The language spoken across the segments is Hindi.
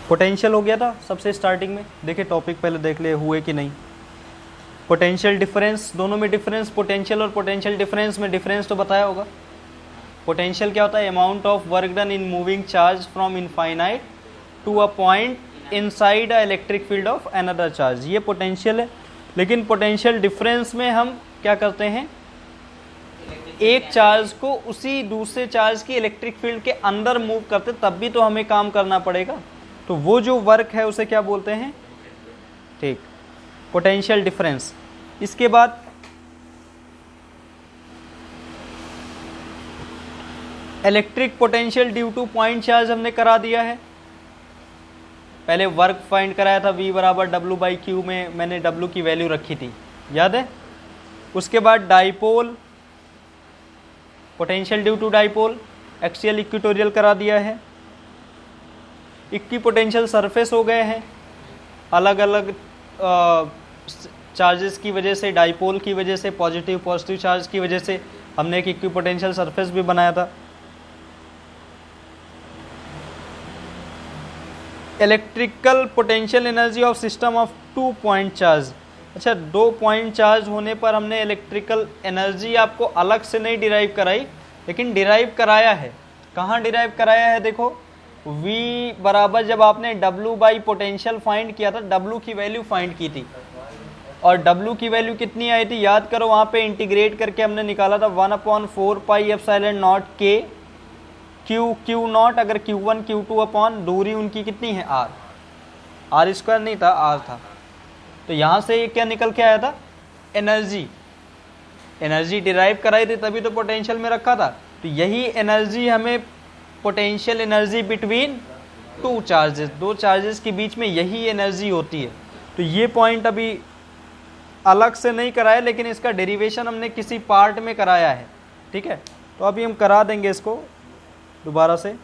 पोटेंशियल हो गया था सबसे स्टार्टिंग में, देखिए टॉपिक पहले देख ले हुए कि नहीं। पोटेंशियल डिफरेंस, दोनों में डिफरेंस, पोटेंशियल और पोटेंशियल डिफरेंस में डिफरेंस तो बताया होगा। पोटेंशियल क्या होता है? Amount of work done in moving charge from infinite to a point inside a electric field of another charge, ये पोटेंशियल है। लेकिन पोटेंशियल डिफरेंस में हम क्या करते हैं, एक चार्ज को उसी दूसरे चार्ज की इलेक्ट्रिक फील्ड के अंदर मूव करते, तब भी तो हमें काम करना पड़ेगा, तो वो जो वर्क है उसे क्या बोलते हैं? ठीक, पोटेंशियल डिफरेंस। इसके बाद electric potential due two point charge हमने करा दिया है। पहले वर्क फाइंड कराया था V बराबर W/Q में, मैंने W की वैल्यू रखी थी, याद है। उसके बाद dipole, potential due to dipole, axial equatorial करा दिया है। इक्विपोटेंशियल सरफेस हो गए हैं, अलग अलग चार्जेस की वजह से, डाइपोल की वजह से, पॉजिटिव चार्ज की वजह से हमने एक इक्विपोटेंशियल सरफेस भी बनाया था। Electrical potential energy of system of 2 point charge. अच्छा, 2 पॉइंट चार्ज होने पर हमने इलेक्ट्रिकल एनर्जी आपको अलग से नहीं डिराइव कराई, लेकिन डिराइव कराया है। कहाँ डिराइव कराया है? देखो, V बराबर जब आपने W बाई पोटेंशियल फाइंड किया था, W की वैल्यू फाइंड की थी, और W की वैल्यू कितनी आई थी याद करो, वहाँ पे इंटीग्रेट करके हमने निकाला था 1/4 pi epsilon not K Q not, अगर Q1 Q2 अपॉन दूरी उनकी कितनी है R स्क्वायर नहीं था, R था। तो यहाँ से ये क्या निकल के आया था? एनर्जी डिराइव कराई थी, तभी तो पोटेंशियल में रखा था। तो यही एनर्जी हमें potential energy between 2 charges, 2 charges के बीच में यही एनर्जी होती है। तो ये पॉइंट अभी अलग से नहीं कराया, लेकिन इसका डेरिवेशन हमने किसी पार्ट में कराया है, ठीक है। तो अभी हम करा देंगे इसको दोबारा से।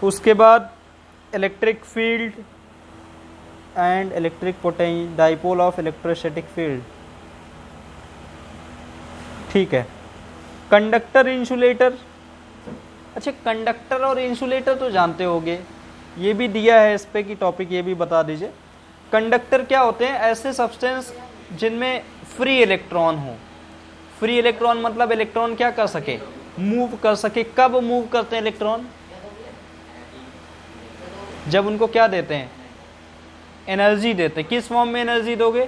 उसके बाद electric field and electric potential, dipole of electrostatic field, ठीक है। Conductor, insulator. अच्छा, कंडक्टर और इंसुलेटर तो जानते होंगे, ये भी दिया है इस पे की टॉपिक, ये भी बता दीजिए। कंडक्टर क्या होते हैं? ऐसे सब्सटेंस जिनमें फ्री इलेक्ट्रॉन हो। फ्री इलेक्ट्रॉन मतलब इलेक्ट्रॉन क्या कर सके? मूव कर सके। कब मूव करते हैं इलेक्ट्रॉन? जब उनको क्या देते हैं? एनर्जी देते हैं। किस फॉर्म में एनर्जी दोगे?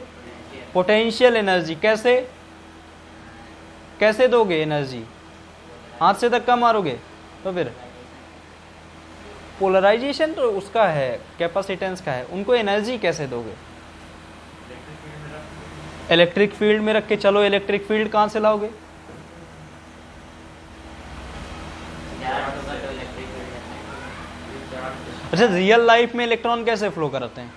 Potential energy. कैसे दोगे एनर्जी? हाथ से धक्का मारोगे? तो फिर पोलराइजेशन तो उसका है, कैपेसिटेंस का है, उनको एनर्जी कैसे दोगे? इलेक्ट्रिक फील्ड में रख के। चलो, इलेक्ट्रिक फील्ड कहां से लाओगे? अच्छा, रियल लाइफ में इलेक्ट्रॉन कैसे फ्लो करते हैं?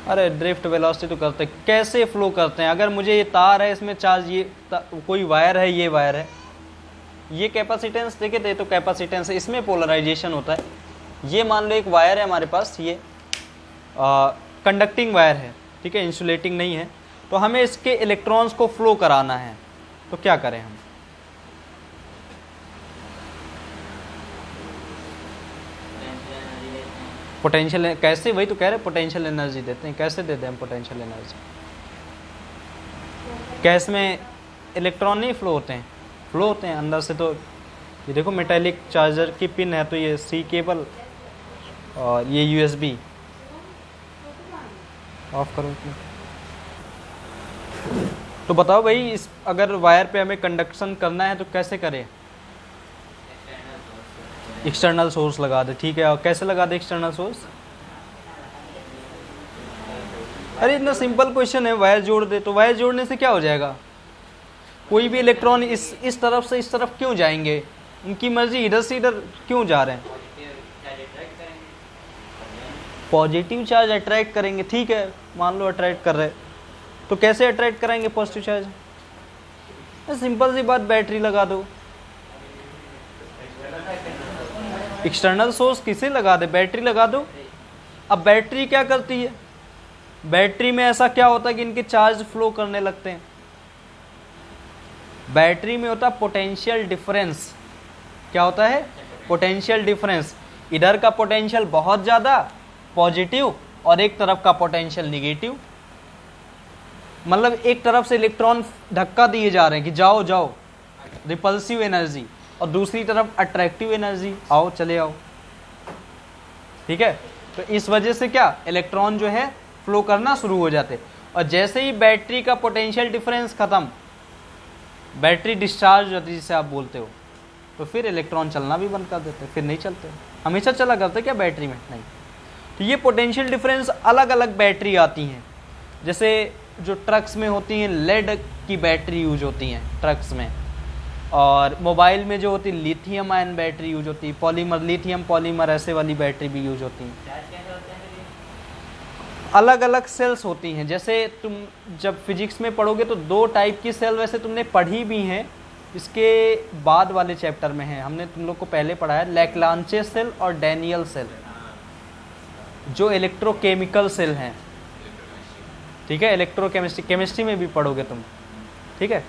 अरे ड्रिफ्ट वेलोसिटी तो करते, कैसे फ्लो करते हैं? अगर मुझे ये तार है, इसमें चार्ज, ये कोई वायर है, ये वायर है, ये कैपेसिटेंस देखे थे, तो कैपेसिटेंस, इसमें पोलराइजेशन होता है। ये मान लो एक वायर है हमारे पास, ये कंडक्टिंग वायर है, ठीक है, इंसुलेटिंग नहीं है। तो हमें इसके इलेक्ट्रॉन्स को फ्लो कराना है, तो क्या करें हम? पोटेंशियल कैसे? वही तो कह रहे, पोटेंशियल एनर्जी देते हैं। कैसे देते हैं हम पोटेंशियल एनर्जी? गैस में इलेक्ट्रॉन नहीं फ्लो होते हैं, फ्लो होते हैं अंदर से। तो ये देखो, मेटेलिक चार्जर की पिन है, तो ये C केबल और ये USB ऑफ करो। तो बताओ भाई, इस अगर वायर पे हमें कंडक्शन करना है तो कैसे करें? एक्सटर्नल सोर्स लगा दे, ठीक है। और कैसे लगा दे एक्सटर्नल सोर्स? अरे इतना सिंपल क्वेश्चन है, वायर जोड़ दे। तो वायर जोड़ने से क्या हो जाएगा? कोई भी इलेक्ट्रॉन इस तरफ से इस तरफ क्यों जाएंगे? उनकी मर्जी, इधर से इधर क्यों जा रहे हैं? पॉजिटिव चार्ज अट्रैक्ट करेंगे, ठीक है, मान लो अट्रैक्ट कर रहे, तो कैसे अट्रैक्ट कराएंगे पॉजिटिव चार्ज? सिंपल सी बात, बैटरी लगा दो। एक्सटर्नल सोर्स किसे लगा दे? बैटरी लगा दो। अब बैटरी क्या करती है? बैटरी में ऐसा क्या होता है कि इनके चार्ज फ्लो करने लगते हैं? बैटरी में होता है पोटेंशियल डिफरेंस। क्या होता है? Potential difference. इधर का पोटेंशियल बहुत ज़्यादा पॉजिटिव और एक तरफ का पोटेंशियल निगेटिव, मतलब एक तरफ से इलेक्ट्रॉन धक्का दिए जा रहे हैं कि जाओ जाओ, रिपल्सिव एनर्जी, और दूसरी तरफ अट्रैक्टिव एनर्जी, आओ चले आओ। ठीक है, तो इस वजह से क्या इलेक्ट्रॉन जो है फ्लो करना शुरू हो जाते, और जैसे ही बैटरी का पोटेंशियल डिफरेंस खत्म, बैटरी डिस्चार्ज होती है जिसे आप बोलते हो, तो फिर इलेक्ट्रॉन चलना भी बंद कर देते, फिर नहीं चलते। हमेशा चला करते क्या बैटरी में? नहीं। तो ये पोटेंशियल डिफरेंस अलग अलग बैटरी आती हैं। जैसे जो ट्रक्स में होती हैं लेड की बैटरी यूज होती हैं ट्रक्स में, और मोबाइल में जो होती है लिथियम आयन बैटरी यूज होती है, पॉलीमर, लिथियम पॉलीमर ऐसे वाली बैटरी भी यूज होती हैं। अलग अलग सेल्स होती हैं। जैसे तुम जब फिजिक्स में पढ़ोगे तो 2 टाइप की सेल वैसे तुमने पढ़ी भी हैं, इसके बाद वाले चैप्टर में है, हमने तुम लोग को पहले पढ़ा है लेक्लांचे सेल और डैनियल सेल, जो इलेक्ट्रोकेमिकल सेल हैं। ठीक है, इलेक्ट्रोकेमिस्ट्री, केमिस्ट्री में भी पढ़ोगे तुम। ठीक है,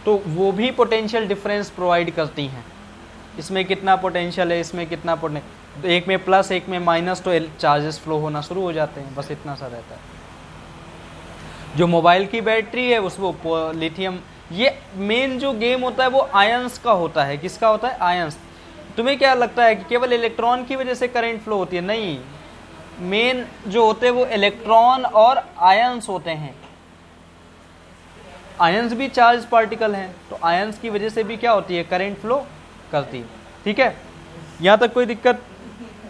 तो वो भी पोटेंशियल डिफरेंस प्रोवाइड करती हैं। इसमें कितना पोटेंशियल है, इसमें कितना पोटेंशियल, एक में प्लस एक में माइनस, तो चार्जेस फ्लो होना शुरू हो जाते हैं, बस इतना सा रहता है। जो मोबाइल की बैटरी है उसमें लिथियम, ये मेन जो गेम होता है वो आयंस का होता है। किसका होता है? आयंस। तुम्हें क्या लगता है कि केवल इलेक्ट्रॉन की वजह से करंट फ्लो होती है? नहीं, मेन जो होते हैं वो इलेक्ट्रॉन और आयंस होते हैं। आयंस भी चार्ज पार्टिकल हैं, तो आयंस की वजह से भी क्या होती है? करंट फ्लो करती है। ठीक है, यहाँ तक कोई दिक्कत?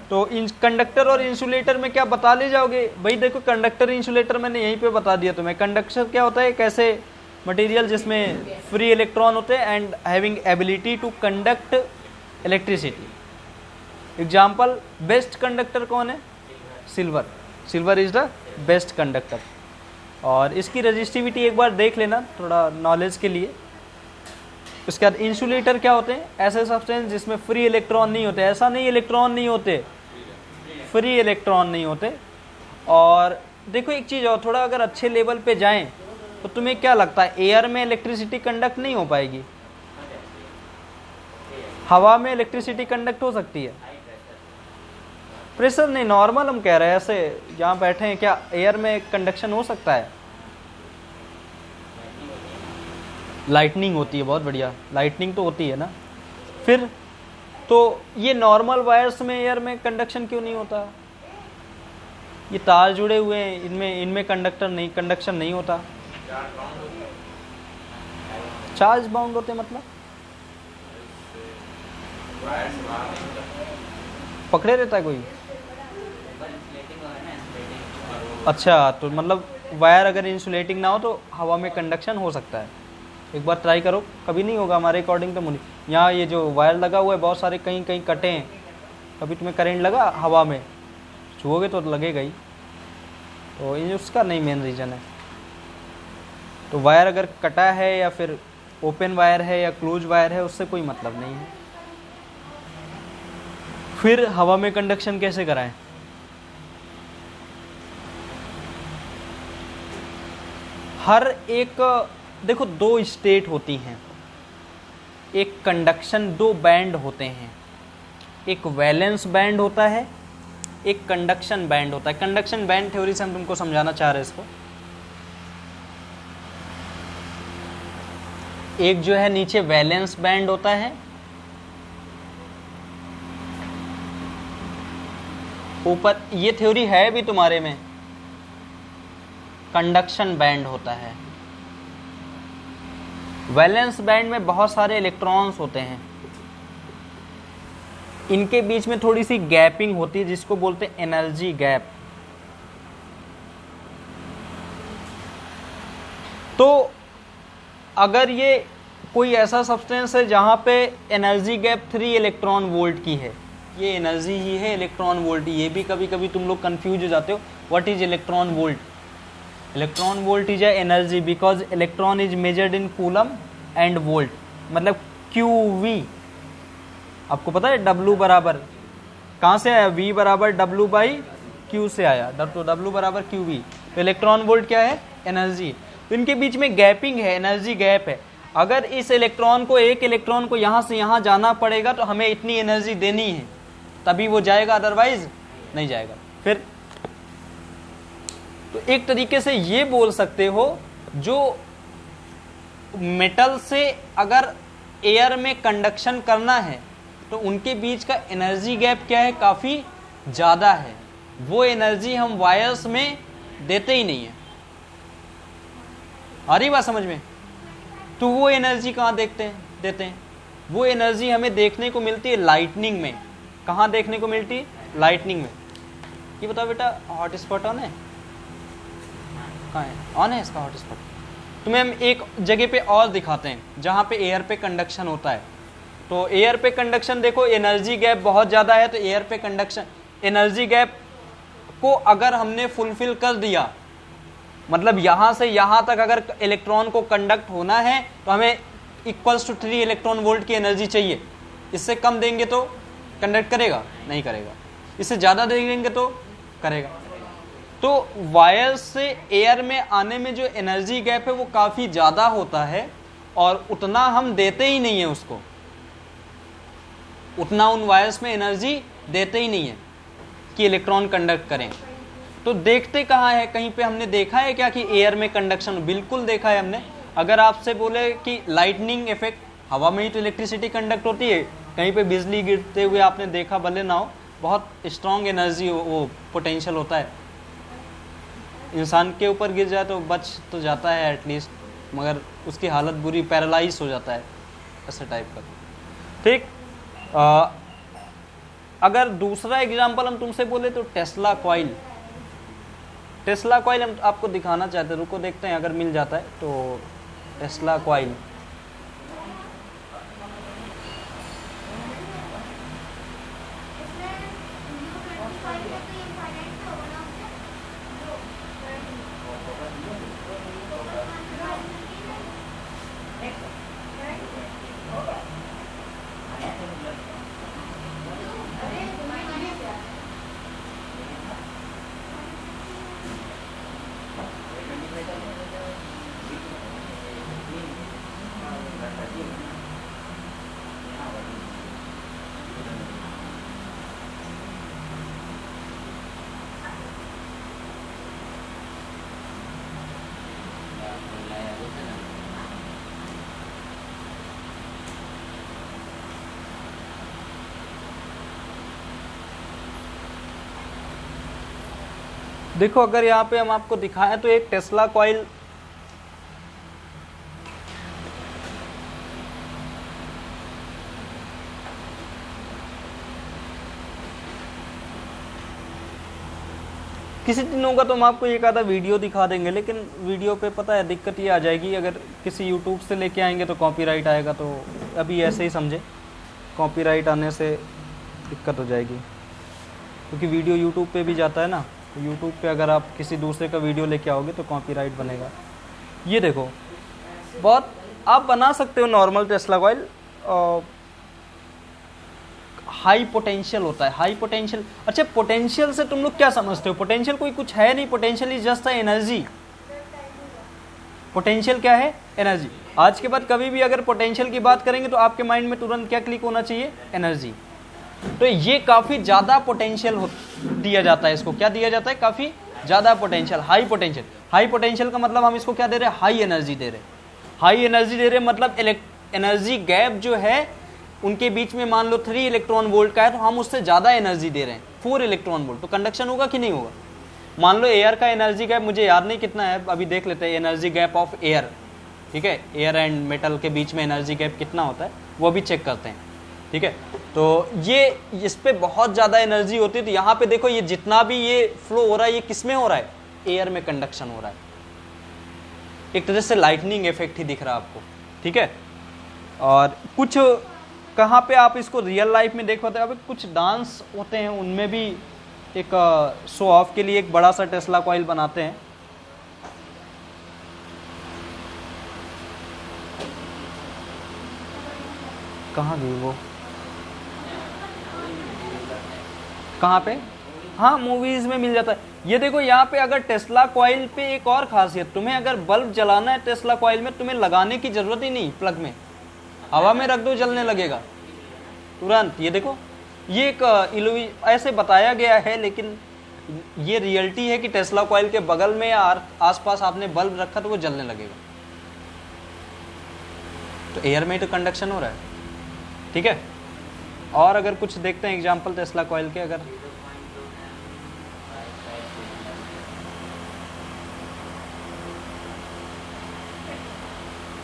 तो कंडक्टर और इंसुलेटर में क्या बता ले जाओगे भाई? देखो, कंडक्टर इंसुलेटर मैंने यहीं पे बता दिया तुम्हें। कंडक्टर क्या होता है? एक ऐसे मटेरियल जिसमें फ्री इलेक्ट्रॉन होते हैं and having ability to conduct electricity. Example, best conductor कौन है? Silver. Silver is the best conductor. और इसकी रेजिस्टिविटी एक बार देख लेना थोड़ा नॉलेज के लिए। उसके बाद इंसुलेटर क्या होते हैं? ऐसे सब्सटेंस जिसमें फ्री इलेक्ट्रॉन नहीं होते। ऐसा नहीं इलेक्ट्रॉन नहीं होते, फ्री इलेक्ट्रॉन नहीं होते। और देखो एक चीज़ और, थोड़ा अगर अच्छे लेवल पे जाएं तो तुम्हें क्या लगता है एयर में इलेक्ट्रिसिटी कंडक्ट नहीं हो पाएगी? हवा में इलेक्ट्रिसिटी कंडक्ट हो सकती है? प्रेशर नहीं, नॉर्मल हम कह रहे हैं, ऐसे जहाँ बैठे हैं, क्या एयर में कंडक्शन हो सकता है? लाइटनिंग होती है, बहुत बढ़िया, लाइटनिंग तो होती है ना। फिर तो ये नॉर्मल वायर्स में एयर में कंडक्शन क्यों नहीं होता? ये तार जुड़े हुए हैं, इनमें कंडक्शन नहीं होता। चार्ज बाउंड होते मतलब पकड़े रहता है कोई? अच्छा, तो मतलब वायर अगर इंसुलेटिंग ना हो तो हवा में कंडक्शन हो सकता है। एक बार ट्राई करो, कभी नहीं होगा हमारे अकॉर्डिंग तो मुनी। यहाँ ये जो वायर लगा हुआ है बहुत सारे कहीं कहीं कटे हैं, कभी तुम्हें करंट लगा हवा में? छुओगे तो लगेगा ही, तो ये उसका नहीं मेन रीज़न है। तो वायर अगर कटा है या फिर ओपन वायर है या क्लोज वायर है, उससे कोई मतलब नहीं है। फिर हवा में कंडक्शन कैसे कराएं? हर एक, देखो 2 स्टेट होती हैं, एक कंडक्शन, 2 बैंड होते हैं, एक वैलेंस बैंड होता है, एक कंडक्शन बैंड होता है। कंडक्शन बैंड थ्योरी से हम तुमको समझाना चाह रहे हैं इसको। एक जो है नीचे वैलेंस बैंड होता है, ऊपर, ये थ्योरी है भी तुम्हारे में, कंडक्शन बैंड होता है। वैलेंस बैंड में बहुत सारे इलेक्ट्रॉन्स होते हैं, इनके बीच में थोड़ी सी गैपिंग होती है जिसको बोलते हैं एनर्जी गैप। तो अगर ये कोई ऐसा सब्सटेंस है जहां पे एनर्जी गैप 3 इलेक्ट्रॉन वोल्ट की है, ये एनर्जी ही है इलेक्ट्रॉन वोल्ट। ये भी कभी कभी तुम लोग कंफ्यूज हो जाते हो, what is electron volt? Electron volt is energy because electron is measured in coulomb and volt, मतलब QV। आपको पता है W बराबर कहाँ से आया? V बराबर W बाई Q से आया, तो W बराबर QV। तो इलेक्ट्रॉन वोल्ट क्या है, एनर्जी। तो इनके बीच में गैपिंग है, एनर्जी गैप है। अगर इस इलेक्ट्रॉन को, एक इलेक्ट्रॉन को यहां से यहां जाना पड़ेगा तो हमें इतनी एनर्जी देनी है, तभी वो जाएगा, अदरवाइज नहीं जाएगा। फिर तो एक तरीके से ये बोल सकते हो, जो मेटल से अगर एयर में कंडक्शन करना है तो उनके बीच का एनर्जी गैप क्या है, काफी ज्यादा है। वो एनर्जी हम वायर्स में देते ही नहीं है। आ रही बात समझ में? तो वो एनर्जी कहाँ देते हैं? वो एनर्जी हमें देखने को मिलती है लाइटनिंग में। कहाँ देखने को मिलती है? लाइटनिंग में। ये बताओ बेटा, हॉटस्पॉट ऑन है? कहाँ है? ऑन है इसका हॉटस्पॉट? तुम्हें हम एक जगह पे और दिखाते हैं जहाँ पे एयर पे कंडक्शन होता है। तो एयर पे कंडक्शन देखो, एनर्जी गैप बहुत ज़्यादा है, तो एयर पे कंडक्शन, एनर्जी गैप को अगर हमने फुलफिल कर दिया, मतलब यहाँ से यहाँ तक अगर इलेक्ट्रॉन को कंडक्ट होना है तो हमें इक्वल्स टू 3 इलेक्ट्रॉन वोल्ट की एनर्जी चाहिए। इससे कम देंगे तो कंडक्ट करेगा? नहीं करेगा। इससे ज़्यादा देंगे तो करेगा। तो वायर से एयर में आने में जो एनर्जी गैप है वो काफ़ी ज़्यादा होता है, और उतना हम देते ही नहीं है उसको, उतना उन वायर्स में एनर्जी देते ही नहीं है कि इलेक्ट्रॉन कंडक्ट करें। तो देखते कहाँ है? कहीं पे हमने देखा है क्या कि एयर में कंडक्शन? बिल्कुल देखा है हमने। अगर आपसे बोले कि लाइटनिंग इफेक्ट, हवा में ही तो इलेक्ट्रिसिटी कंडक्ट होती है, कहीं पे बिजली गिरते हुए आपने देखा, भले ना हो, बहुत स्ट्रॉन्ग एनर्जी वो पोटेंशियल होता है। इंसान के ऊपर गिर जाए तो बच तो जाता है एटलीस्ट, मगर उसकी हालत बुरी, पैरालाइज हो जाता है, ऐसे टाइप का। ठीक। अगर दूसरा एग्जांपल हम तुमसे बोले तो टेस्ला कॉइल। टेस्ला कॉइल हम आपको दिखाना चाहते हैं, रुको देखते हैं अगर मिल जाता है। तो टेस्ला कॉइल, देखो अगर यहाँ पे हम आपको दिखाएं तो एक टेस्ला कॉइल, किसी दिन होगा तो हम आपको एक आधा वीडियो दिखा देंगे, लेकिन वीडियो पे पता है दिक्कत ये आ जाएगी, अगर किसी यूट्यूब से लेके आएंगे तो कॉपीराइट आएगा। तो अभी ऐसे ही समझे, कॉपीराइट आने से दिक्कत हो जाएगी, क्योंकि वीडियो यूट्यूब पे भी जाता है ना। तो यूट्यूब पे अगर आप किसी दूसरे का वीडियो लेके आओगे तो कॉपीराइट बनेगा। ये देखो, बहुत आप बना सकते हो normal Tesla coil, high potential होता है, हाई पोटेंशियल। अच्छा, पोटेंशियल से तुम लोग क्या समझते हो? पोटेंशियल कोई कुछ है नहीं, potential is just energy. Potential क्या है? एनर्जी। आज के बाद कभी भी अगर पोटेंशियल की बात करेंगे तो आपके माइंड में तुरंत क्या क्लिक होना चाहिए? एनर्जी। तो ये काफी ज्यादा पोटेंशियल दिया जाता है, इसको क्या दिया जाता है? काफी ज्यादा potential, high potential. High potential का मतलब हम इसको क्या दे रहे हैं? हाई एनर्जी दे रहे हैं। हाई एनर्जी दे रहे हैं मतलब एनर्जी गैप जो है उनके बीच में मान लो 3 इलेक्ट्रॉन वोल्ट का है, तो हम उससे ज्यादा एनर्जी दे रहे हैं, 4 इलेक्ट्रॉन वोल्ट। तो कंडक्शन होगा कि नहीं होगा? मान लो एयर का एनर्जी गैप मुझे याद नहीं कितना है, अभी देख लेते हैं एनर्जी गैप ऑफ एयर। ठीक है, एयर एंड मेटल के बीच में एनर्जी गैप कितना होता है वो भी चेक करते हैं। ठीक है, तो ये इस पे बहुत ज़्यादा एनर्जी होती है। तो यहाँ पे देखो, ये जितना भी ये फ्लो हो रहा है, ये किस में हो रहा है? एयर में कंडक्शन हो रहा है। एक तरह से लाइटनिंग इफेक्ट ही दिख रहा है आपको। ठीक है, और कुछ कहाँ पे आप इसको रियल लाइफ में देख पाते हैं? अब कुछ डांस होते हैं, उनमें भी एक शो ऑफ के लिए एक बड़ा सा टेस्ला कॉइल बनाते हैं। कहाँ गई वो? कहाँ पे? हाँ, मूवीज में मिल जाता है। ये देखो यहाँ पे अगर टेस्ला कॉइल पे एक और खासियत, तुम्हें अगर बल्ब जलाना है टेस्ला कॉइल में, तुम्हें लगाने की जरूरत ही नहीं प्लग में, हवा में रख दो जलने लगेगा तुरंत। ये देखो, ये एक ऐसे बताया गया है, लेकिन ये रियलिटी है कि टेस्ला कॉइल के बगल में या आसपास आपने बल्ब रखा तो वो जलने लगेगा। तो एयर में तो कंडक्शन हो रहा है, ठीक है। और अगर कुछ देखते हैं एग्जांपल टेस्ला कॉइल के, अगर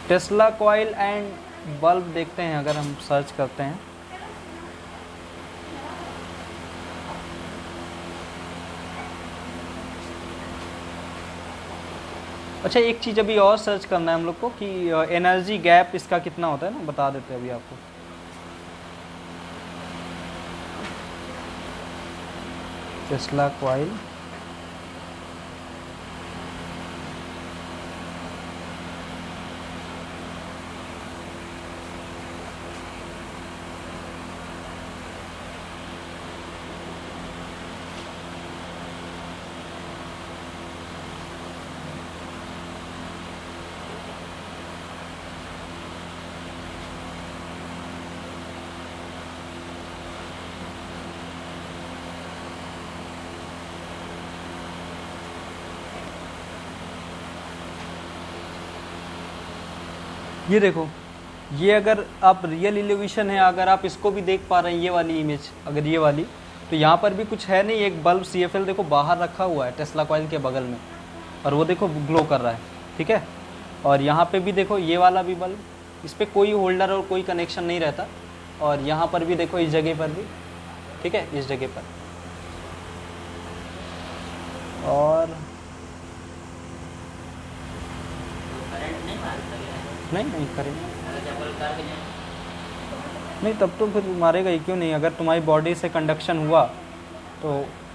टेस्ला कॉइल एंड बल्ब देखते हैं, अगर हम सर्च करते हैं अच्छा एक चीज़ अभी और सर्च करना है हम लोग को कि एनर्जी गैप इसका कितना होता है ना, बता देते हैं अभी आपको। टेस्ला कॉइल ये देखो, ये अगर आप रियल एलिवेशन है, अगर आप इसको भी देख पा रहे हैं, ये वाली इमेज अगर ये वाली, तो यहाँ पर भी कुछ है नहीं, एक बल्ब CFL देखो बाहर रखा हुआ है टेस्ला कॉइल के बगल में, और वो देखो ग्लो कर रहा है, ठीक है। और यहाँ पे भी देखो ये वाला भी बल्ब, इस पर कोई होल्डर और कोई कनेक्शन नहीं रहता, और यहाँ पर भी देखो इस जगह पर भी, ठीक है, इस जगह पर। और नहीं करेंगे नहीं, तब तो फिर मारेगा ही क्यों नहीं। अगर तुम्हारी बॉडी से कंडक्शन हुआ तो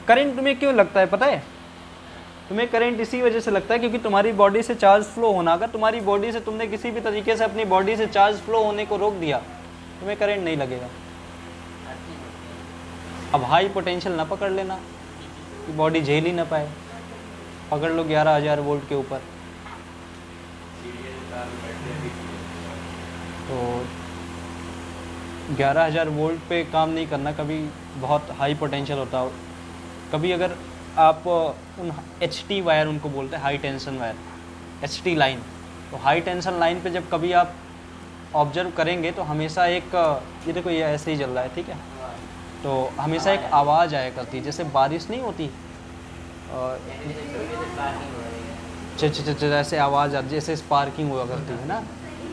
करंट तुम्हें क्यों लगता है पता है? तुम्हें करंट इसी वजह से लगता है क्योंकि तुम्हारी बॉडी से चार्ज फ्लो होना, अगर तुम्हारी बॉडी से तुमने किसी भी तरीके से अपनी बॉडी से चार्ज फ्लो होने को रोक दिया, तुम्हें करंट नहीं लगेगा। अब हाई पोटेंशियल ना पकड़ लेना कि बॉडी झेल ही ना पाए, पकड़ लो 11,000 वोल्ट के ऊपर, तो 11,000 वोल्ट पे काम नहीं करना, कभी बहुत हाई पोटेंशियल होता हो। कभी अगर आप उन HT वायर उनको बोलते हैं, high tension wire, HT line, तो हाई टेंशन लाइन पे जब कभी आप ऑब्जर्व करेंगे तो हमेशा एक, ये देखो ये ऐसे ही जल रहा है, ठीक है, तो हमेशा एक आवाज़ आया करती है, जैसे बारिश नहीं होती ऐसे आवाज़ आती, जैसे स्पार्किंग हुआ करती है ना,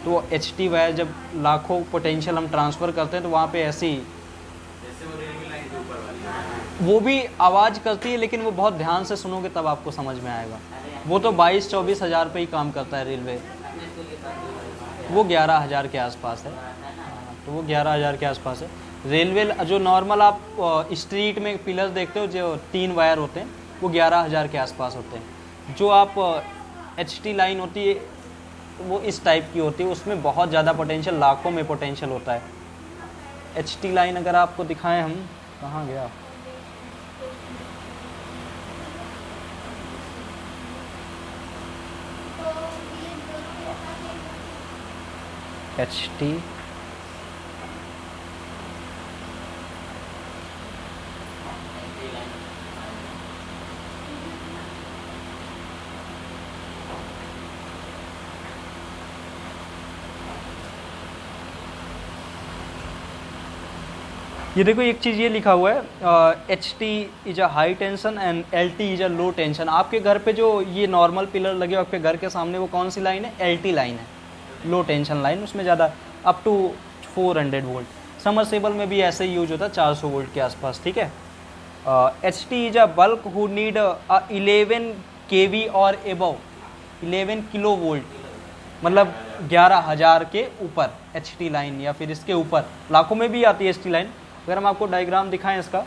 तो HT वायर जब लाखों पोटेंशियल हम ट्रांसफ़र करते हैं तो वहाँ पे ऐसी वो भी आवाज़ करती है, लेकिन वो बहुत ध्यान से सुनोगे तब आपको समझ में आएगा। वो तो 22-24 हज़ार पे ही काम करता है रेलवे, वो 11,000 के आसपास है, तो वो 11,000 के आसपास है। रेलवे जो नॉर्मल आप स्ट्रीट में पिलर देखते हो जो 3 वायर होते हैं, वो 11,000 के आसपास होते हैं। जो आप HT लाइन होती है वो इस टाइप की होती है, उसमें बहुत ज़्यादा पोटेंशियल, लाखों में पोटेंशियल होता है। HT लाइन अगर आपको दिखाएं हम, कहाँ गया, HT ये देखो एक चीज़ ये लिखा हुआ है, HT is a high tension and LT is a low tension. आपके घर पे जो ये नॉर्मल पिलर लगे आपके घर के सामने, वो कौन सी लाइन है? LT लाइन है, लो टेंशन लाइन, उसमें ज़्यादा अप टू 400 वोल्ट। समरसेबल में भी ऐसे ही यूज होता है 400 वोल्ट के आसपास, ठीक है। HT is a bulk who need 11 kV और एबव, 11 किलो वोल्ट, मतलब 11,000 के ऊपर HT लाइन, या फिर इसके ऊपर लाखों में भी आती है HT लाइन। अगर हम आपको डायग्राम दिखाएं इसका,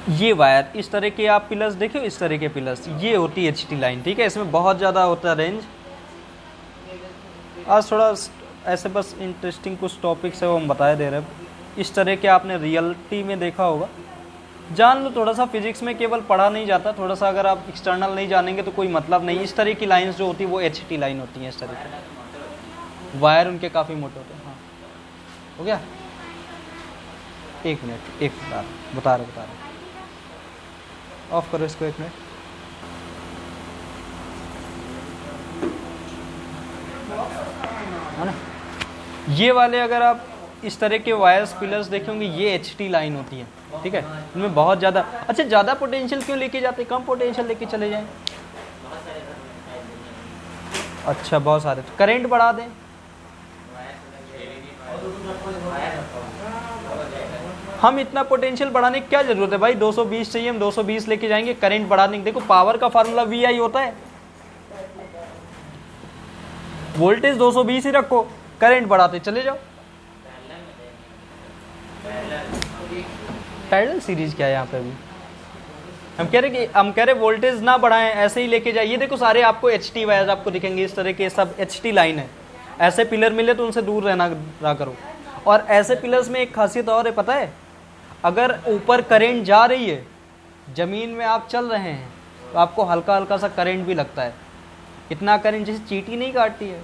ये वायर इस तरह के आप पिलर्स देखिए, इस तरह के पिलर्स, ये होती है HT लाइन, ठीक है। इसमें बहुत ज़्यादा होता है रेंज। आज थोड़ा ऐसे बस इंटरेस्टिंग कुछ टॉपिक्स है वो हम बता दे रहे हैं। इस तरह के आपने रियलिटी में देखा होगा, जान लो थोड़ा सा। फिजिक्स में केवल पढ़ा नहीं जाता, थोड़ा सा अगर आप एक्सटर्नल नहीं जानेंगे तो कोई मतलब नहीं। इस तरह की लाइंस जो होती है वो HT लाइन होती हैं। इस तरह के वायर उनके काफ़ी मोटे होते हैं। हाँ हो गया, एक मिनट, एक बता रहे ऑफ करो इसको, एक मिनट। है ना, ये वाले अगर आप इस तरह के वायर्स पिलर्स देखेंगे, ये HT लाइन होती है, ठीक है। इनमें बहुत ज़्यादा, अच्छा ज़्यादा पोटेंशियल क्यों लेके जाते, कम पोटेंशियल लेके चले जाएं। अच्छा बहुत सारे, तो करंट बढ़ा दें। हम इतना पोटेंशियल बढ़ाने की क्या जरूरत है भाई, 220 चाहिए, हम 220 लेके जाएंगे, करंट बढ़ाने। देखो पावर का फार्मूला VI होता है, वोल्टेज 220 ही रखो, करंट बढ़ाते चले जाओ। पैरेलल सीरीज क्या है यहाँ पे? अभी हम कह रहे वोल्टेज ना बढ़ाएं, ऐसे ही लेके जाइए। देखो सारे आपको HT वायर्स आपको दिखेंगे, इस तरह के सब HT लाइन है। ऐसे पिलर मिले तो उनसे दूर रहा करो। और ऐसे पिलर्स में एक खासियत और है, पता है, अगर ऊपर करंट जा रही है, जमीन में आप चल रहे हैं, तो आपको हल्का हल्का सा करंट भी लगता है। इतना करंट जैसे चींटी नहीं काटती है,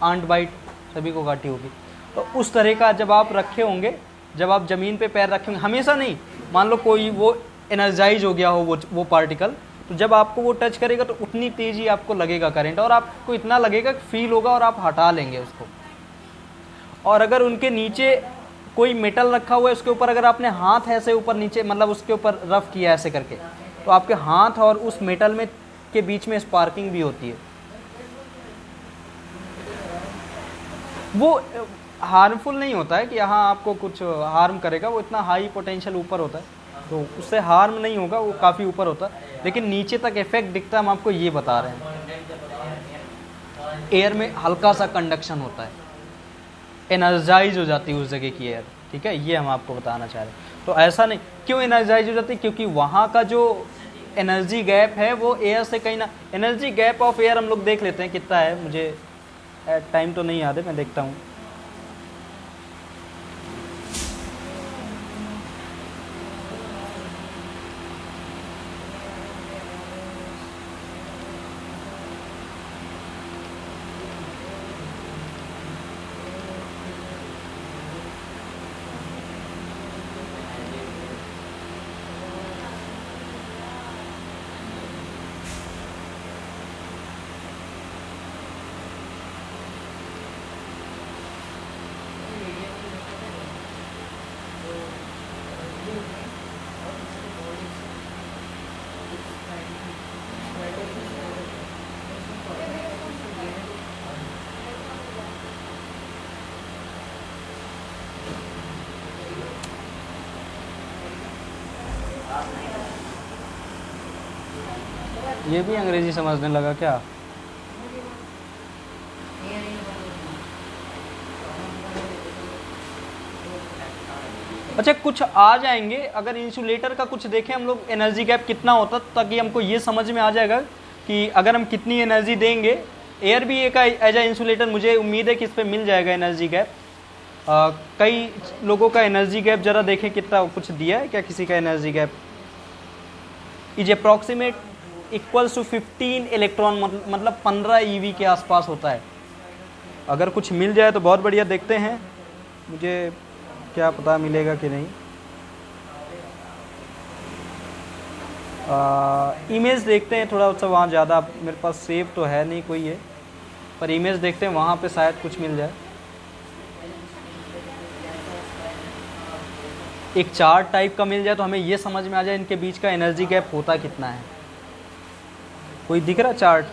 आंट बाइट सभी को काटी होगी, तो उस तरह का जब आप रखे होंगे, जब आप ज़मीन पे पैर रखेंगे, हमेशा नहीं, मान लो कोई वो एनर्जाइज हो गया हो वो पार्टिकल, तो जब आपको वो टच करेगा तो उतनी तेज़ी आपको लगेगा करंट, और आपको इतना लगेगा कि फील होगा और आप हटा लेंगे उसको। और अगर उनके नीचे कोई मेटल रखा हुआ है, उसके ऊपर अगर आपने हाथ ऐसे ऊपर नीचे, मतलब उसके ऊपर रफ किया ऐसे करके, तो आपके हाथ और उस मेटल में के बीच में स्पार्किंग भी होती है। वो हार्मफुल नहीं होता है कि यहाँ आपको कुछ हार्म करेगा, वो इतना हाई पोटेंशियल ऊपर होता है, तो उससे हार्म नहीं होगा, वो काफ़ी ऊपर होता है, लेकिन नीचे तक इफेक्ट दिखता है। हम आपको ये बता रहे हैं, एयर में हल्का सा कंडक्शन होता है, एनर्जाइज हो जाती है उस जगह की एयर, ठीक है, ये हम आपको बताना चाह रहे हैं। तो ऐसा नहीं, क्यों एनर्जाइज हो जाती है, क्योंकि वहाँ का जो एनर्जी गैप है वो एयर से कहीं ना, एनर्जी गैप ऑफ एयर हम लोग देख लेते हैं कितना है, मुझे टाइम तो नहीं याद है, मैं देखता हूँ। ये भी अंग्रेजी समझने लगा क्या? अच्छा कुछ आ जाएंगे, अगर इंसुलेटर का कुछ देखें हम लोग, एनर्जी गैप कितना होता, ताकि हमको ये समझ में आ जाएगा कि अगर हम कितनी एनर्जी देंगे। एयर भी एक एज ए इंसुलेटर, मुझे उम्मीद है कि इस पर मिल जाएगा एनर्जी गैप। कई लोगों का एनर्जी गैप जरा देखें कितना, कुछ दिया है क्या किसी का energy gap? Is approximate equals to 15 electron, मतलब 15 EV के आसपास होता है। अगर कुछ मिल जाए तो बहुत बढ़िया, देखते हैं, मुझे क्या पता मिलेगा कि नहीं। इमेज देखते हैं थोड़ा सा, वहाँ ज़्यादा मेरे पास सेव तो है नहीं कोई है, पर इमेज देखते हैं, वहाँ पे शायद कुछ मिल जाए। एक चार्ट टाइप का मिल जाए तो हमें ये समझ में आ जाए इनके बीच का एनर्जी गैप होता कितना है। कोई दिख रहा चार्ट?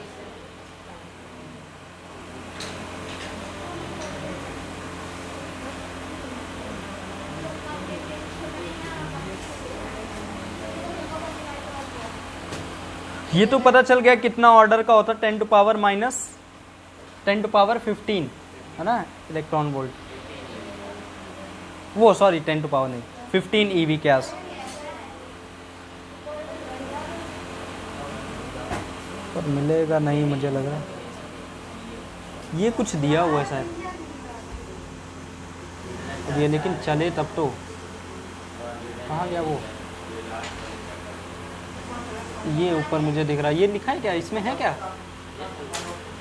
ये तो पता चल गया कितना ऑर्डर का होता है, 10 to power minus 10 to power 15 है ना इलेक्ट्रॉन वोल्ट, वो सॉरी 10 टू पावर नहीं 15 EV के आस। पर मिलेगा नहीं मुझे लग रहा। ये कुछ दिया हुआ है शायद ये, लेकिन चले तब तो। कहाँ गया वो? ये ऊपर मुझे दिख रहा है, ये लिखा है क्या? इसमें है क्या?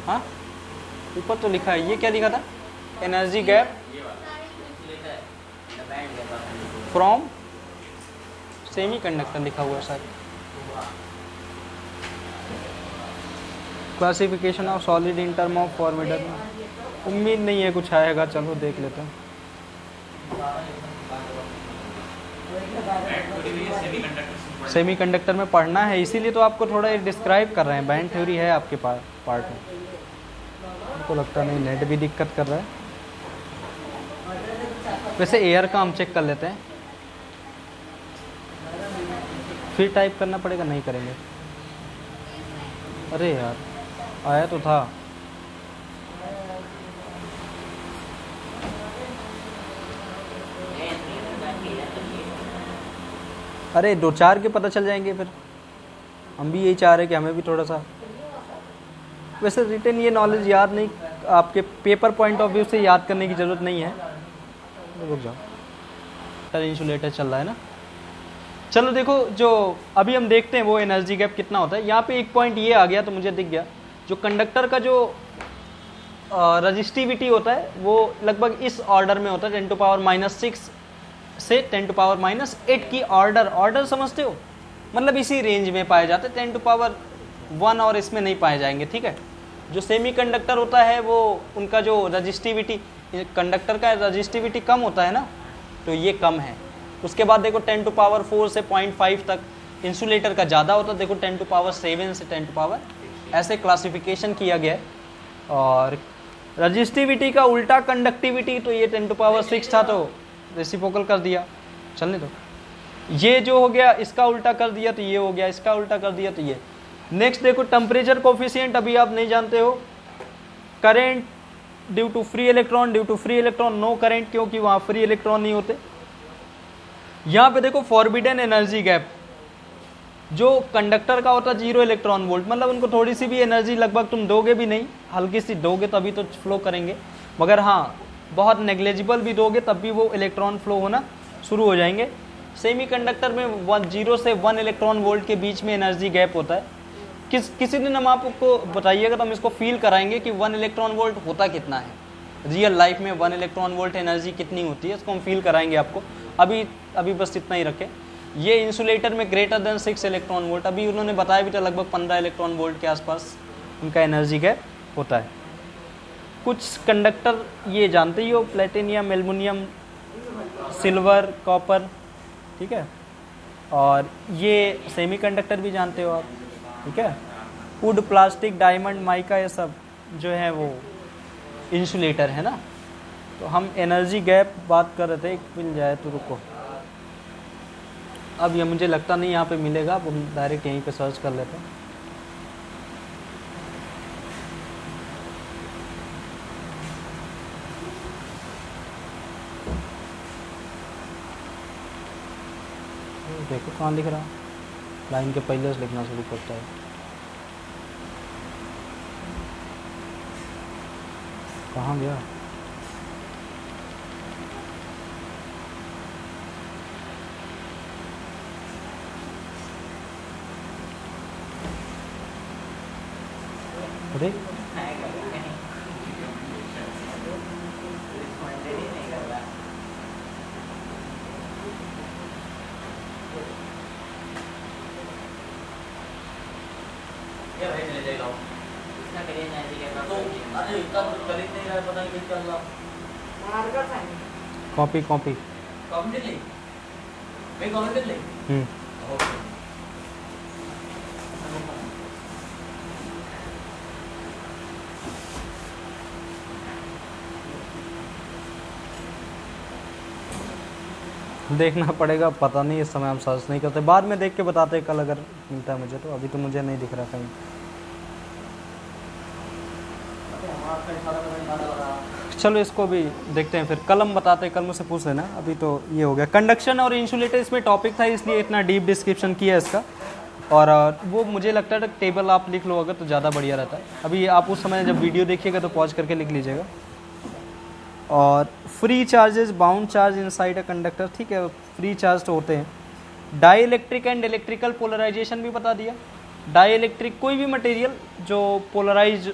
हाँ ऊपर तो लिखा है, ये क्या लिखा था? Energy gap from semi conductor लिखा हुआ है शायद। Classification of solid in term of formatter. उम्मीद नहीं है कुछ आएगा, चलो देख लेते हैं। सेमी कंडक्टर में पढ़ना है, इसीलिए तो आपको थोड़ा डिस्क्राइब कर रहे हैं। बैंड थ्योरी है आपके पार्ट में। हमको लगता नहीं नेट भी दिक्कत कर रहा है। वैसे एयर का हम चेक कर लेते हैं, फिर टाइप करना पड़ेगा। नहीं करेंगे। अरे यार आया तो था। अरे 2-4 के पता चल जाएंगे फिर। हम भी यही चाह रहे हैं कि हमें भी थोड़ा सा, वैसे रिटन ये नॉलेज याद नहीं, आपके पेपर पॉइंट ऑफ व्यू से याद करने की ज़रूरत नहीं है। रुक जाओ, इंसुलेटर चल रहा है ना। चलो देखो, जो अभी हम देखते हैं वो एनर्जी गैप कितना होता है। यहाँ पे एक पॉइंट ये आ गया तो मुझे दिख गया, जो कंडक्टर का जो रजिस्टिविटी होता है वो लगभग इस ऑर्डर में होता है, 10⁻⁻6 से 10⁻⁻8 की ऑर्डर समझते हो, मतलब इसी रेंज में पाए जाते हैं। 10⁻1 और इसमें नहीं पाए जाएंगे, ठीक है। जो सेमी कंडक्टर होता है वो उनका जो रजिस्टिविटी, कंडक्टर का रजिस्टिविटी कम होता है ना, तो ये कम है। उसके बाद देखो 10⁻4 से 0.5 तक। इंसुलेटर का ज़्यादा होता है, देखो 10⁻7 से 10⁻, ऐसे क्लासिफिकेशन किया गया है। और रजिस्टिविटी का उल्टा कंडक्टिविटी, तो ये 10⁻6 था तो रेसिप्रोकल कर दिया, चलने दो। ये जो हो गया इसका उल्टा कर दिया तो ये हो गया, इसका उल्टा कर दिया तो ये। नेक्स्ट देखो टेम्परेचर कोफिशिएंट, अभी आप नहीं जानते हो। Current due to free electron, due to free electron no current, क्योंकि वहाँ फ्री इलेक्ट्रॉन नहीं होते। यहाँ पे देखो फॉरबिडन एनर्जी गैप, जो कंडक्टर का होता है 0 इलेक्ट्रॉन वोल्ट, मतलब उनको थोड़ी सी भी एनर्जी लगभग तुम दोगे भी नहीं, हल्की सी दोगे तभी तो फ्लो करेंगे, मगर हाँ बहुत नेग्लेजिबल भी दोगे तब भी वो इलेक्ट्रॉन फ्लो होना शुरू हो जाएंगे। सेमी कंडक्टर में 0 से 1 इलेक्ट्रॉन वोल्ट के बीच में एनर्जी गैप होता है। किसी दिन हम आपको बताइएगा तो हम इसको फील कराएंगे कि 1 इलेक्ट्रॉन वोल्ट होता कितना है, रियल लाइफ में 1 इलेक्ट्रॉन वोल्ट एनर्जी कितनी होती है, इसको हम फील कराएंगे आपको। अभी बस इतना ही रखें। ये इंसुलेटर में ग्रेटर देन 6 इलेक्ट्रॉन वोल्ट, अभी उन्होंने बताया भी था लगभग 15 इलेक्ट्रॉन वोल्ट के आसपास उनका एनर्जी गैप होता है। कुछ कंडक्टर ये जानते ही हो, प्लेटिनियम, एल्युमिनियम, सिल्वर, कॉपर, ठीक है। और ये सेमी कंडक्टर भी जानते हो आप, ठीक है। वुड, प्लास्टिक, डायमंड, माइका, ये सब जो है वो इंसुलेटर है ना। तो हम एनर्जी गैप बात कर रहे थे, एक मिल जाए तो रुको। अब ये मुझे लगता नहीं यहाँ पे मिलेगा, अब हम डायरेक्ट यहीं पे सर्च कर लेते हैं। देखो कहाँ लिख रहा, लाइन के पहले से लिखना शुरू करता है। कहाँ गया? अरे कॉपी देखना पड़ेगा, पता नहीं इस समय हम सर्च नहीं करते, बाद में देख के बताते कल अगर मिलता है मुझे तो। अभी तो मुझे नहीं दिख रहा कहीं। चलो इसको भी देखते हैं फिर, कल हम बताते हैं, कल मुझसे पूछ लेना। अभी तो ये हो गया कंडक्शन और इंसुलेटर, इसमें टॉपिक था इसलिए इतना डीप डिस्क्रिप्शन किया इसका। और वो मुझे लगता है टेबल आप लिख लो अगर तो ज़्यादा बढ़िया रहता है। अभी आप उस समय जब वीडियो देखिएगा तो पॉज करके लिख लीजिएगा। और free charges bound charge inside a conductor, ठीक है, फ्री चार्ज तो होते हैं। Dielectric and electrical polarisation भी बता दिया। डाई इलेक्ट्रिक कोई भी मटेरियल जो पोलराइज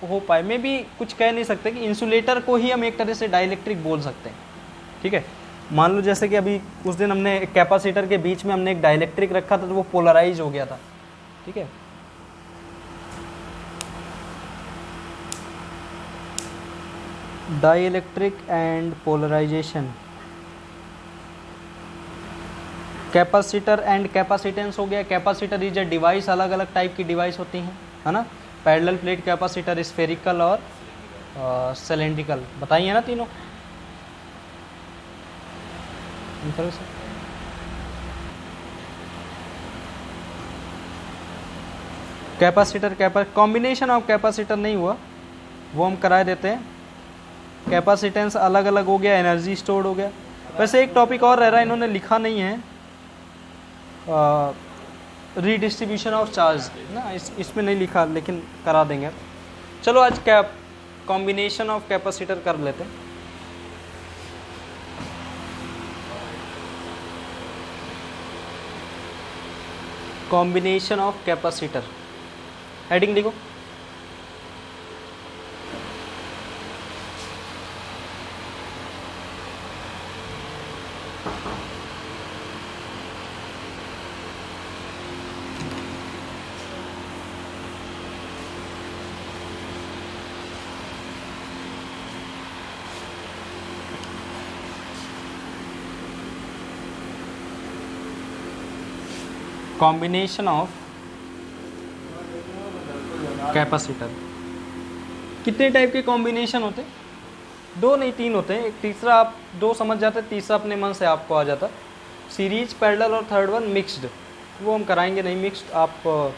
हो पाए, में भी कुछ कह नहीं सकते कि इंसुलेटर को ही हम एक तरह से डाई इलेक्ट्रिक बोल सकते हैं, ठीक है। मान लो जैसे कि अभी उस दिन हमने एक कैपेसिटर के बीच में हमने एक डाइलेक्ट्रिक रखा था तो वो पोलराइज हो गया था, ठीक है। Dielectric and polarisation, capacitor and capacitance हो गया। कैपेसिटर इज अ डिवाइस, अलग अलग टाइप की डिवाइस होती हैं, है ना। पैरेलल प्लेट कैपेसिटर, स्फेरिकल और सिलेंड्रिकल, बताइए ना तीनों। कैपेसिटर कॉम्बिनेशन ऑफ कैपेसिटर नहीं हुआ, वो हम करा देते हैं। कैपेसिटेंस अलग अलग हो गया, एनर्जी स्टोर्ड हो गया। वैसे एक टॉपिक और रह रहा है, इन्होंने लिखा नहीं है, रीडिस्ट्रीब्यूशन ऑफ चार्ज ना, इसमें नहीं लिखा लेकिन करा देंगे। चलो आज कॉम्बिनेशन ऑफ कैपेसिटर कर लेते हैं। कॉम्बिनेशन ऑफ कैपेसिटर, हेडिंग लिखो। कॉम्बिनेशन ऑफ कैपेसिटर, कितने टाइप के कॉम्बिनेशन होते हैं? दो नहीं तीन होते हैं। एक तीसरा आप दो समझ जाते हैं, तीसरा अपने मन से आपको आ जाता। सीरीज, पैरेलल और थर्ड वन मिक्स्ड, वो हम कराएंगे नहीं मिक्स्ड। आप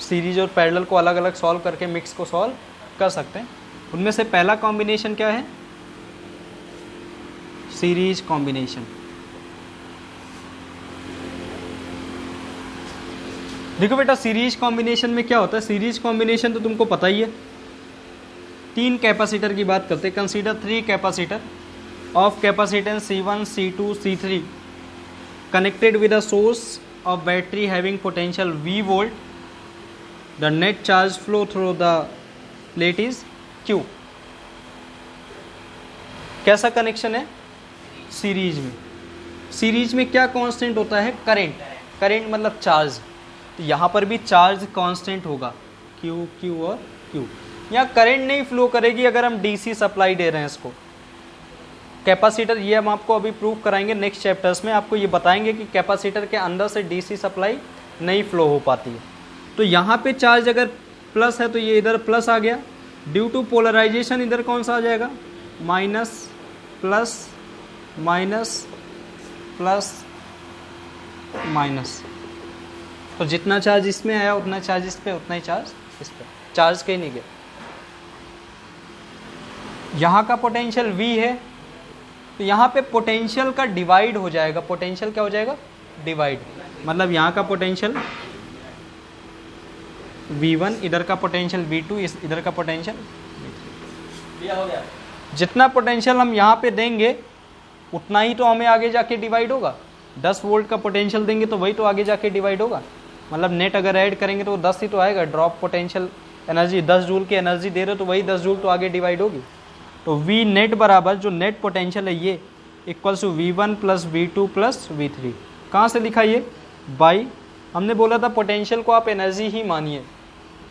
सीरीज और पैरेलल को अलग अलग सॉल्व करके मिक्स को सॉल्व कर सकते हैं। उनमें से पहला कॉम्बिनेशन क्या है? Series combination. देखो बेटा, सीरीज कॉम्बिनेशन में क्या होता है? सीरीज कॉम्बिनेशन तो तुमको पता ही है। तीन कैपेसिटर की बात करते हैं। Consider 3 capacitor of capacitance C1, C2, C3 connected with a source of battery having potential V volt. The net charge flow through the plate is Q। कैसा कनेक्शन है? सीरीज में। सीरीज में क्या कांस्टेंट होता है? करंट। करंट मतलब चार्ज। तो यहाँ पर भी चार्ज कांस्टेंट होगा, Q, Q और Q। यहाँ करंट नहीं फ्लो करेगी अगर हम DC सप्लाई दे रहे हैं इसको। कैपेसिटर, ये हम आपको अभी प्रूव कराएंगे नेक्स्ट चैप्टर्स में। आपको ये बताएंगे कि कैपेसिटर के अंदर से DC सप्लाई नहीं फ्लो हो पाती है। तो यहाँ पे चार्ज अगर प्लस है तो ये इधर प्लस आ गया। ड्यू टू पोलराइजेशन इधर कौन सा आ जाएगा? Minus, plus, minus, plus, minus. तो जितना चार्ज इसमें आया उतना चार्ज इस पे, उतना ही चार्ज इस पे। चार्ज कहीं नहीं गया। यहाँ का पोटेंशियल V है तो यहाँ पे पोटेंशियल का डिवाइड हो जाएगा। पोटेंशियल क्या हो जाएगा? डिवाइड। मतलब यहाँ का पोटेंशियल V1, इधर का पोटेंशियल V2, इधर का पोटेंशियल V3। जितना पोटेंशियल हम यहाँ पे देंगे उतना ही तो हमें आगे जाके डिवाइड होगा। 10 वोल्ट का पोटेंशियल देंगे तो वही तो आगे जाके डिवाइड होगा। मतलब नेट अगर ऐड करेंगे तो 10 ही तो आएगा। ड्रॉप पोटेंशियल एनर्जी 10 जूल की एनर्जी दे रहे हो तो वही 10 जूल तो आगे डिवाइड होगी। तो V नेट बराबर जो नेट पोटेंशियल है ये equals to V1 plus V2 plus V3। कहाँ से लिखा ये? बाई, हमने बोला था पोटेंशियल को आप एनर्जी ही मानिए,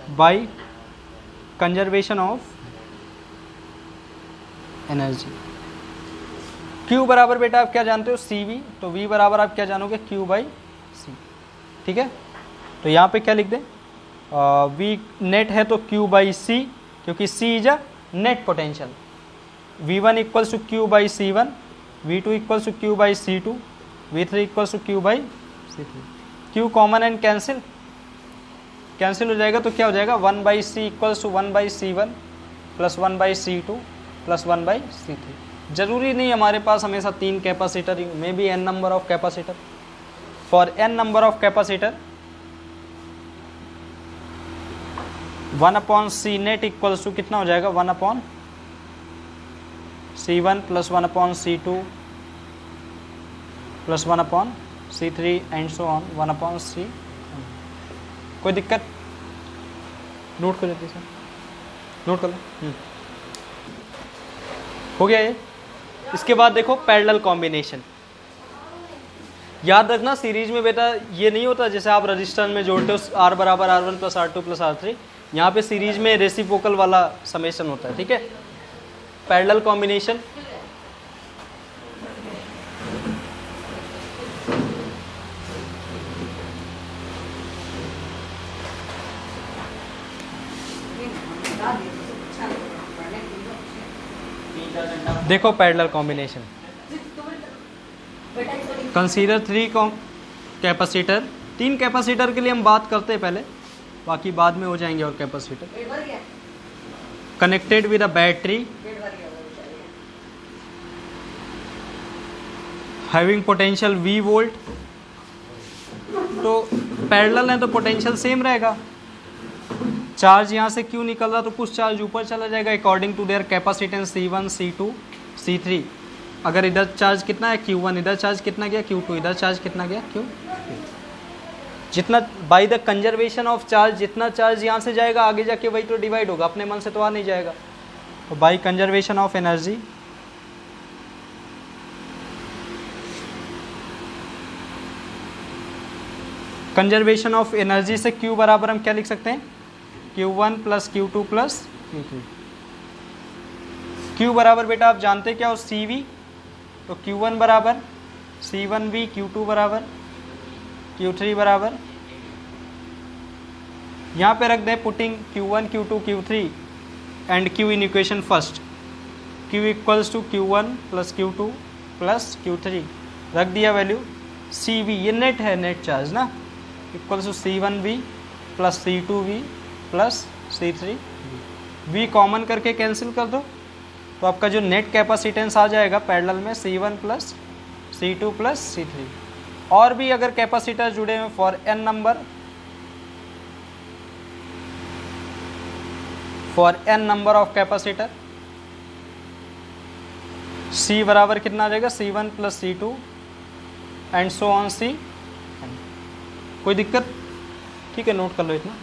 by conservation of energy. Q बराबर बेटा आप क्या जानते हो? CV। तो V बराबर आप क्या जानोगे? Q by C। ठीक है, तो यहाँ पे क्या लिख दें? V नेट है तो Q बाई C, क्योंकि C is a net potential. V1 equals to Q by C1, V2 equals to Q by C2, V3 equals to Q by C3। Q common and cancel, cancel हो जाएगा तो क्या हो जाएगा? 1 by C equals to 1 by C1 plus 1 by C2 plus 1 by C3। जरूरी नहीं हमारे पास हमेशा 3 capacitor, may be n number of capacitor. For n number of capacitor 1/c net equals to कितना हो जाएगा, 1/c1 plus 1/c2 plus 1/c3 and so on 1/c। कोई दिक्कत? नोट कर लेते सर, नोट कर लो। हो गया ये। इसके बाद देखो पैरेलल कॉम्बिनेशन। याद रखना सीरीज में बेटा ये नहीं होता जैसे आप रजिस्टर में जोड़ते हो R बराबर R1 plus R2 plus R3, यहाँ पे सीरीज में रेसिप्रोकल वाला समेशन होता है, ठीक है। पैरेलल कॉम्बिनेशन देखो, parallel combination consider 3 capacitor. 3 capacitor के लिए हम बात करते हैं पहले, बाकी बाद में हो जाएंगे। और capacitor connected with a battery having potential V volt. तो पैरेलल है तो पोटेंशियल सेम रहेगा। चार्ज यहाँ से क्यों निकल रहा तो कुछ चार्ज ऊपर चला जाएगा according to their capacitance C1 C2 C3। अगर इधर चार्ज कितना है Q1, इधर चार्ज कितना गया Q2, इधर चार्ज कितना गया Q। जितना by the conservation of charge, जितना चार्ज यहाँ से जाएगा आगे जाके वही तो डिवाइड होगा, अपने मन से तो आ नहीं जाएगा। तो by conservation of energy conservation of energy से Q बराबर हम क्या लिख सकते हैं, Q1 plus Q2 plus Q3। Q बराबर बेटा आप जानते क्या हो CV, तो Q1 बराबर C1V, Q2 बराबर Q3 बराबर, यहाँ पे रख दें putting Q1 Q2 Q3 and Q in equation first. Q equals to Q1 plus Q2 plus Q3, रख दिया वैल्यू। CV ये नेट है, नेट चार्ज ना, equals to C1V plus C2V plus C3V। V common करके कैंसिल कर दो तो आपका जो नेट कैपेसिटेंस आ जाएगा पैरेलल में C1 plus C2 plus C3। और भी अगर कैपेसिटर जुड़े हुए for n number of capacitor, C बराबर कितना आ जाएगा C1 plus C2 and so on C। कोई दिक्कत? ठीक है, नोट कर लो इतना।